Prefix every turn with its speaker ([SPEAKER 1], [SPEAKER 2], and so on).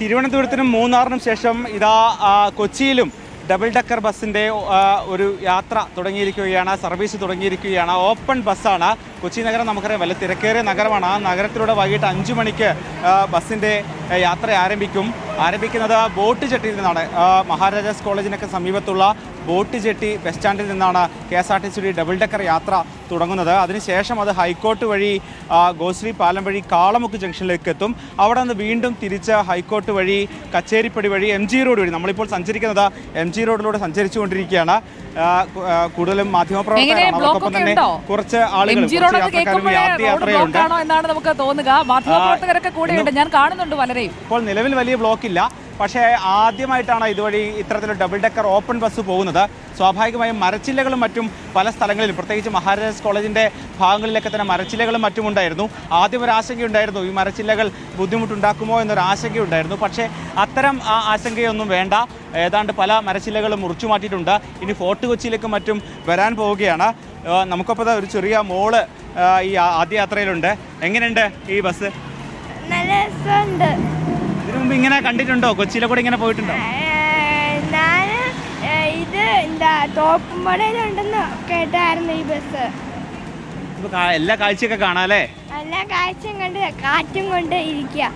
[SPEAKER 1] തിരുവനന്തപുരത്തിനും മൂന്നാറിനും ശേഷം ഇതാ കൊച്ചിയിലും ഡബിൾ ഡക്കർ ബസ്സിൻ്റെ ഒരു യാത്ര തുടങ്ങിയിരിക്കുകയാണ്, സർവീസ് തുടങ്ങിയിരിക്കുകയാണ്. ഓപ്പൺ ബസ്സാണ്. കൊച്ചി നഗരം നമുക്കറിയാം വലിയ തിരക്കേറിയ നഗരമാണ്. ആ നഗരത്തിലൂടെ വൈകിട്ട് 5 മണിക്ക് ബസ്സിൻ്റെ യാത്ര ആരംഭിക്കുന്നത് ബോട്ട് ജെട്ടിയിൽ നിന്നാണ്. മഹാരാജാസ് കോളേജിനൊക്കെ സമീപത്തുള്ള ബോട്ട് ജെട്ടി ബസ് സ്റ്റാൻഡിൽ നിന്നാണ് KSRTC ഡബിൾ ഡക്കർ യാത്ര തുടങ്ങുന്നത്. അതിനുശേഷം അത് ഹൈക്കോർട്ട് വഴി ഗോശ്രീ പാലം വഴി കാളമുക്ക് ജംഗ്ഷനിലേക്ക് എത്തും. അവിടെ നിന്ന് വീണ്ടും തിരിച്ച് ഹൈക്കോർട്ട് വഴി കച്ചേരിപ്പടി വഴി MG റോഡ് വഴി, നമ്മളിപ്പോൾ സഞ്ചരിക്കുന്നത് MG റോഡിലൂടെ സഞ്ചരിച്ചുകൊണ്ടിരിക്കുകയാണ്. കൂടുതലും മാധ്യമപ്രവർത്തകരാണ്, അതോടൊപ്പം തന്നെ കുറച്ച് ആളുകൾ യാത്രയുണ്ട്
[SPEAKER 2] എന്നാണ് നമുക്ക് തോന്നുക. മാധ്യമപ്രവർത്തകരൊക്കെ കൂടെയുണ്ട്, ഞാൻ കാണുന്നുണ്ട് പലരെയും.
[SPEAKER 1] ഇപ്പോൾ നിലവിൽ വലിയ ബ്ലോക്കില്ല, പക്ഷേ ആദ്യമായിട്ടാണ് ഇതുവഴി ഇത്തരത്തിലൊരു ഡബിൾ ഡക്കർ ഓപ്പൺ ബസ് പോകുന്നത്. സ്വാഭാവികമായും മരച്ചില്ലകളും മറ്റും പല സ്ഥലങ്ങളിലും, പ്രത്യേകിച്ച് മഹാരാജാസ് കോളേജിൻ്റെ ഭാഗങ്ങളിലൊക്കെ തന്നെ മരച്ചില്ലകളും മറ്റും ഉണ്ടായിരുന്നു. ആദ്യം ഒരു ആശങ്കയുണ്ടായിരുന്നു, ഈ മരച്ചില്ലകൾ ബുദ്ധിമുട്ടുണ്ടാക്കുമോ എന്നൊരു ആശങ്കയുണ്ടായിരുന്നു. പക്ഷേ അത്തരം ആശങ്കയൊന്നും വേണ്ട. ഏതാണ്ട് പല മരച്ചില്ലകളും മുറിച്ചു മാറ്റിയിട്ടുണ്ട്. ഇനി ഫോർട്ട് കൊച്ചിയിലേക്കും മറ്റും വരാൻ പോവുകയാണ്. നമുക്കപ്പോൾ ഒരു ചെറിയ മോള് ഈ ആദ്യ യാത്രയിലുണ്ട്. എങ്ങനെയുണ്ട് ഈ ബസ്?
[SPEAKER 3] നല്ല രസമുണ്ട്.
[SPEAKER 1] ഇതിനു മുമ്പ് ഇങ്ങനെ കണ്ടിട്ടുണ്ടോ? കൊച്ചിയിലെ കൂടെ ഇങ്ങനെ പോയിട്ടുണ്ടോ?
[SPEAKER 3] ഞാൻ ഇത് തോപ്പുംപടയിലുണ്ടെന്ന് കേട്ടായിരുന്നു ഈ ബസ്.
[SPEAKER 1] എല്ലാ കാഴ്ചയൊക്കെ കാണാല്ലേ?
[SPEAKER 3] എല്ലാ കാഴ്ചയും കണ്ട് കാറ്റും കൊണ്ട് ഇരിക്കുക.